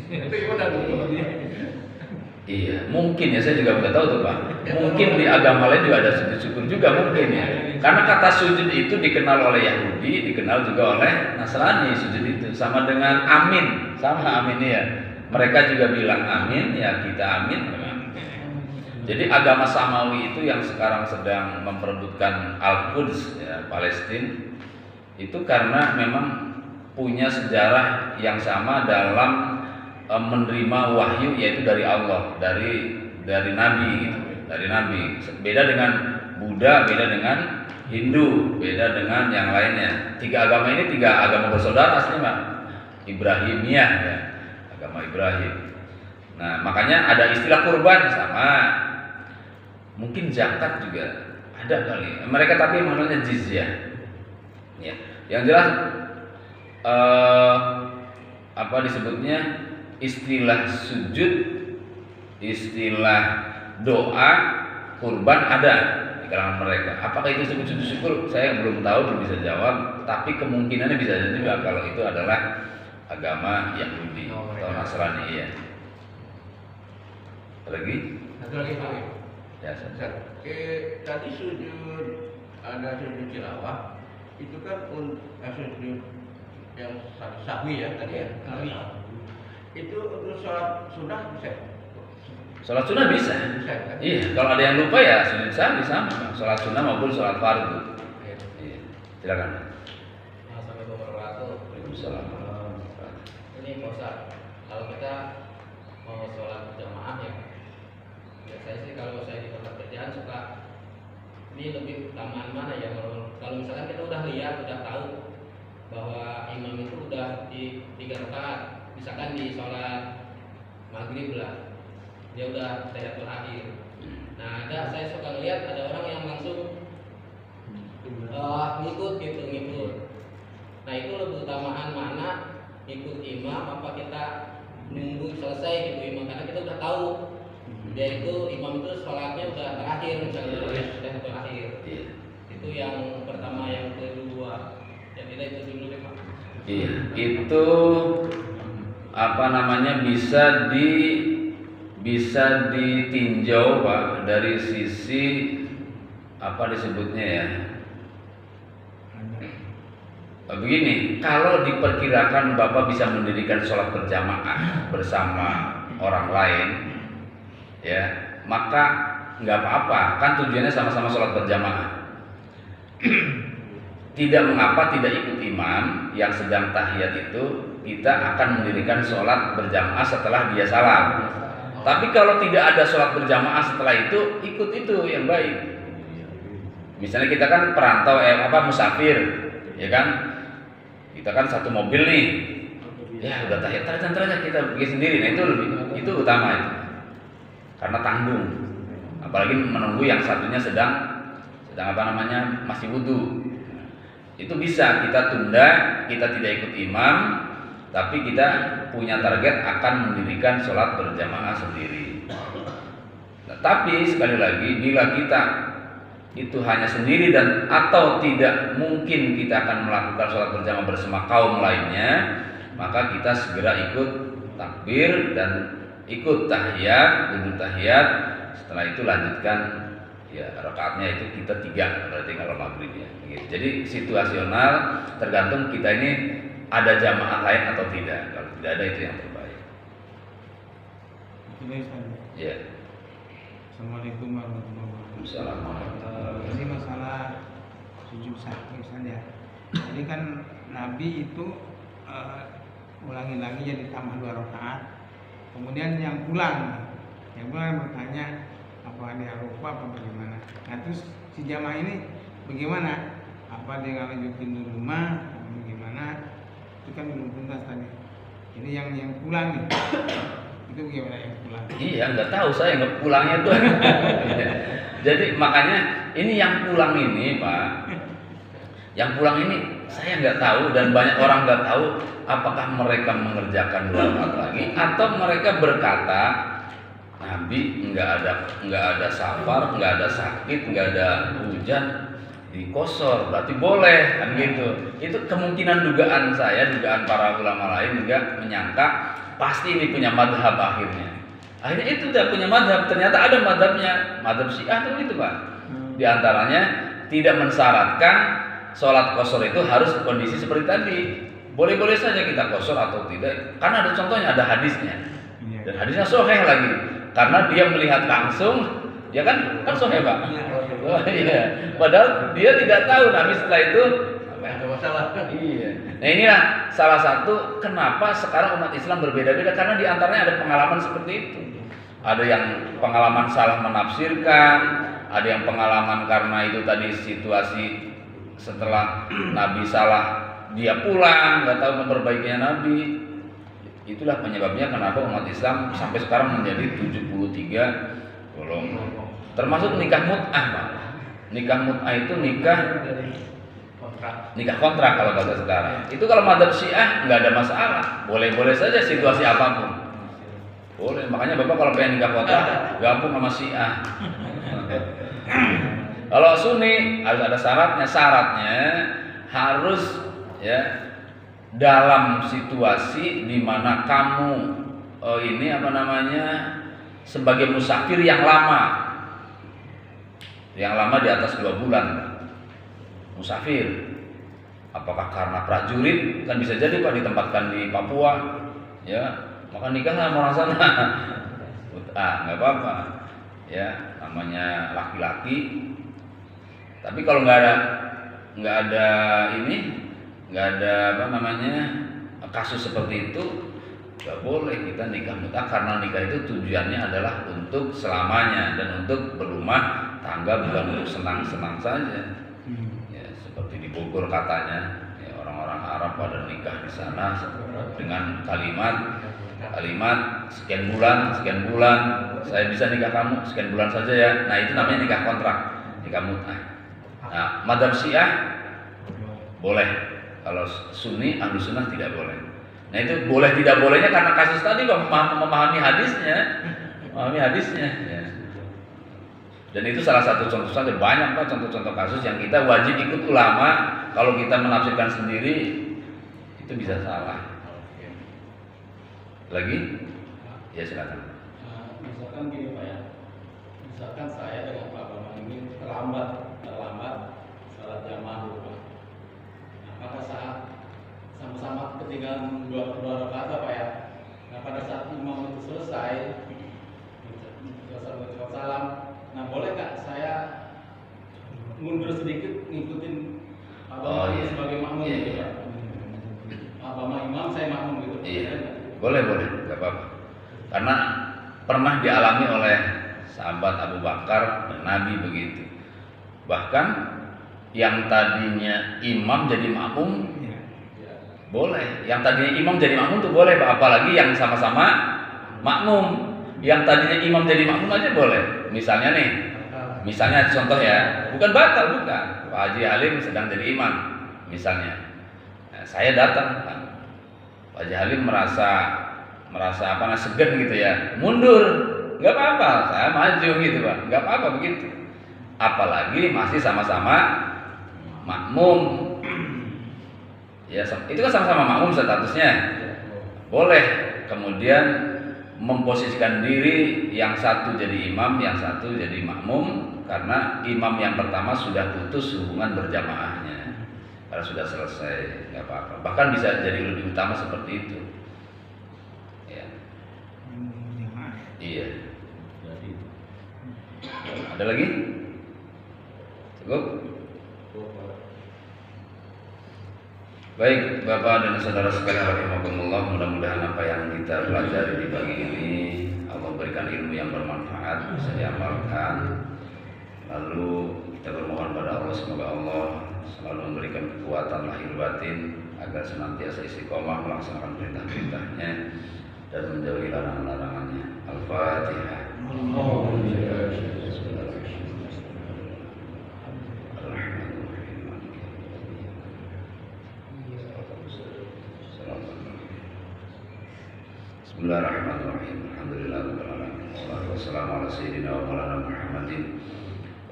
Itu gimana dulu? Iya, mungkin ya, saya juga nggak tahu tuh, Pak. Mungkin di agama lain juga ada sujud syukur juga mungkin ya. Karena kata sujud itu dikenal oleh Yahudi, dikenal juga oleh Nasrani. Sujud itu sama dengan amin, sama amin ya. Mereka juga bilang amin, ya kita amin. Jadi agama Samawi itu yang sekarang sedang memperebutkan Al-Quds, ya, Palestina, itu karena memang punya sejarah yang sama dalam menerima wahyu, yaitu dari Allah, dari Nabi gitu, dari Nabi. Beda dengan Buddha, beda dengan Hindu, beda dengan yang lainnya. 3 agama ini 3 agama bersaudara aslinya, Pak. Ibrahimiyah ya, agama Ibrahim. Nah, makanya ada istilah kurban sama. Mungkin zakat juga ada kali. Mereka tapi namanya jizyah. Ya. Yang jelas apa disebutnya? Istilah sujud, istilah doa, kurban ada di kalangan mereka. Apakah itu sujud syukur? Saya belum tahu, belum bisa jawab. Tapi kemungkinannya bisa jadi juga kalau itu adalah agama Yahudi atau Nasrani ya. Lagi? Satu lagi, Pak. Ya, tadi sujud, ada sujud tilawah. Itu kan sujud yang sahwi ya tadi ya. Itu untuk sholat sunnah bisa? Sholat sunnah bisa. Kan? Iya, kalau ada yang lupa ya sujud sahwi sama. Sholat sunnah maupun sholat fardu. Iya. Silakan. Assalamualaikum warahmatullahi wabarakatuh. Waalaikumsalam. Ini Pak Ustaz, kalau kita mau sholat berjamaah ya, biasanya sih kalau saya di tempat kerjaan suka ini lebih utamaan mana ya, kalau misalkan kita udah lihat, udah tahu bahwa imam itu udah di 3 rakaat, misalkan di sholat maghrib lah, dia udah tahiyatul akhir. Nah, saya suka lihat ada orang yang langsung ngikut gitu, ngikut. Nah, itu lebih utamaan mana, ikut imam apa kita nunggu selesai gitu imam, karena kita udah tahu dia itu imam itu sholatnya udah terakhir, misalnya sudah terakhir. Itu yang pertama. Yang kedua, yang kita itu dulu deh, Pak. Iya, itu apa namanya bisa ditinjau, Pak, dari sisi apa disebutnya ya. Begini, kalau diperkirakan Bapak bisa mendirikan sholat berjamaah bersama orang lain, ya, maka nggak apa-apa, kan tujuannya sama-sama sholat berjamaah. Tidak mengapa tidak ikut imam yang sedang tahiyat itu, kita akan mendirikan sholat berjamaah setelah dia salam. Tapi kalau tidak ada sholat berjamaah setelah itu, ikut itu yang baik. Misalnya kita kan perantau, musafir, ya kan? Kita kan satu mobil nih, ya udah tahiyat aja kita pergi sendiri. Nah itu utama itu, karena tanggung. Apalagi menunggu yang satunya sedang masih wudu. Itu bisa kita tunda, kita tidak ikut imam, tapi kita punya target akan mendirikan sholat berjamaah sendiri. Nah, tapi sekali lagi, bila kita itu hanya sendiri dan atau tidak mungkin kita akan melakukan sholat berjamaah bersama kaum lainnya, maka kita segera ikut takbir dan ikut tahiyat, duduk tahiyat. Setelah itu lanjutkan ya rakaatnya itu kita 3 berarti kalau maghrib ya. Gitu. Jadi situasional, tergantung kita ini ada jamaah lain atau tidak. Kalau tidak ada itu yang terbaik. Ya. Assalamualaikum warahmatullahi wabarakatuh. Assalamualaikum. Ini masalah sujud sahwi saja. Jadi kan Nabi itu ulangi lagi jadi tambah 2 rakaat. Kemudian yang pulang bertanya apa dia lupa apa bagaimana. Nah terus si jamaah ini bagaimana? Apa dia lanjutin di rumah? Apa bagaimana? Itu kan belum tuntas tadi. Ini yang pulang nih. Itu bagaimana yang pulang? Iya, nggak tahu saya nggak pulangnya tuh. Jadi makanya ini yang pulang ini Pak, yang pulang ini saya nggak tahu dan banyak orang nggak tahu apakah mereka mengerjakan 2 rakaat lagi atau mereka berkata Nabi nggak ada safar, nggak ada sakit, nggak ada hujan di kosor, berarti boleh kan gitu. Itu kemungkinan dugaan saya, dugaan para ulama lain juga menyangka pasti ini punya madhab akhirnya. Akhirnya itu udah punya madhab, ternyata ada madhabnya, madhab Syiah itu gitu Pak. Di antaranya tidak mensyaratkan sholat kosor itu harus kondisi seperti tadi. Boleh-boleh saja kita kosor atau tidak, karena ada contohnya, ada hadisnya. Dan hadisnya sahih lagi, karena dia melihat langsung, ya kan sahih Pak. Oh, iya. Padahal dia tidak tahu Nabi setelah itu ada masalah. Iya. Nah inilah salah satu kenapa sekarang umat Islam berbeda-beda, karena di antaranya ada pengalaman seperti itu. Ada yang pengalaman salah menafsirkan, ada yang pengalaman karena itu tadi situasi setelah Nabi salah dia pulang, nggak tahu memperbaikinya Nabi. Itulah penyebabnya kenapa umat Islam sampai sekarang menjadi 73 golongan. Termasuk nikah mut'ah Pak. Nikah mut'ah itu nikah kontrak kalau bahasa sekarang. Itu kalau madzhab Syiah nggak ada masalah, boleh-boleh saja situasi apapun. Boleh, makanya Bapak kalau pengen nikah kontrak gabung sama Syiah. Kalau Sunni harus ada syaratnya. Syaratnya harus ya dalam situasi di mana kamu sebagai musafir yang lama. Yang lama di atas 2 bulan. Musafir. Apakah karena prajurit, kan bisa jadi Pak ditempatkan di Papua, ya maka nikah sama orang sana. Nggak apa-apa, ya namanya laki-laki. Tapi kalau nggak ada kasus seperti itu, nggak boleh kita nikah mut'ah, karena nikah itu tujuannya adalah untuk selamanya dan untuk berumah tangga, bukan untuk senang-senang saja. Ya, seperti di Bogor katanya, ya, orang-orang Arab pada nikah di sana dengan kalimat sekian bulan, saya bisa nikah kamu sekian bulan saja ya. Nah itu namanya nikah kontrak, nikah mut'ah. Nah madzhab Syiah boleh, kalau Sunni ahlu sunnah tidak boleh. Nah itu boleh tidak bolehnya karena kasus tadi memahami hadisnya, ya. Dan itu salah satu contoh saja, banyak Pak contoh-contoh kasus yang kita wajib ikut ulama. Kalau kita menafsirkan sendiri itu bisa salah. Lagi? Ya silakan. Misalkan gini Pak ya, misalkan saya dengan Pak Bambang ini terlambat salat jamaah di rumah. Nah, pada saat sama-sama ketinggalan 2 rakaat Pak ya. Nah pada saat imam itu selesai mengucapkan salam, nah boleh nggak saya mundur sedikit ngikutin Pak Bambang sebagai makmum gitu Pak? Pak Bambang imam, saya makmum gitu. Iya. Boleh, nggak apa-apa. Karena pernah dialami oleh sahabat Abu Bakar dan Nabi begitu. Bahkan yang tadinya imam jadi makmum Ya. boleh. Yang tadinya imam jadi makmum tuh boleh, apalagi yang sama-sama makmum. Yang tadinya imam jadi makmum aja boleh. Misalnya nih, misalnya contoh ya, bukan batal, bukan. Pak Haji Halim sedang jadi imam, misalnya. Nah, saya datang, Pak Haji Halim merasa segan gitu ya, mundur, nggak apa-apa, saya maju gitu Pak, nggak apa-apa begitu. Apalagi masih sama-sama makmum, ya itu kan sama-sama makmum statusnya, boleh. Kemudian memposisikan diri, yang satu jadi imam, yang satu jadi makmum, karena imam yang pertama sudah putus hubungan berjamaahnya, karena sudah selesai, nggak apa-apa. Bahkan bisa jadi lebih utama seperti itu. Ya. Iya. Ada lagi? Cukup? Baik, Bapak dan saudara sekalian rahimakumullah, mudah-mudahan apa yang kita pelajari di pagi ini Allah berikan ilmu yang bermanfaat, bisa diamalkan. Lalu kita bermohon pada Allah, semoga Allah selalu memberikan kekuatan lahir batin agar senantiasa istiqomah melaksanakan perintah-perintahnya dan menjauhi larangan-larangannya. Al-Fatihah. Bismillahirrahmanirrahim. Alhamdulillahirabbil alamin. Wassalatu wassalamu ala sayyidina wa maulana Muhammadin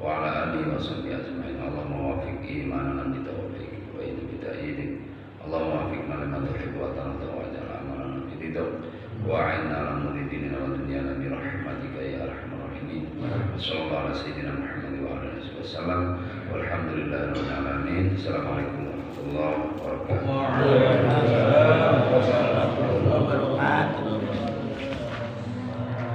wa ala alihi wa sahbihi ajmain. Allahumma wafiq imanana bi taufiq wa inna bi ta'yidik. Allahumma wafiqna lima tuhibbu wa tarda wa ja'al amalana bi ridha wa a'inna ala umuri dinina wa dunyana bi rahmatika ya arhamar rahimin. Sallallahu ala sayyidina Muhammad wa ala alihi wasallam. Walhamdulillahirabbil alamin. Assalamualaikum warahmatullahi wabarakatuh. Waalaikumsalam warahmatullahi wabarakatuh.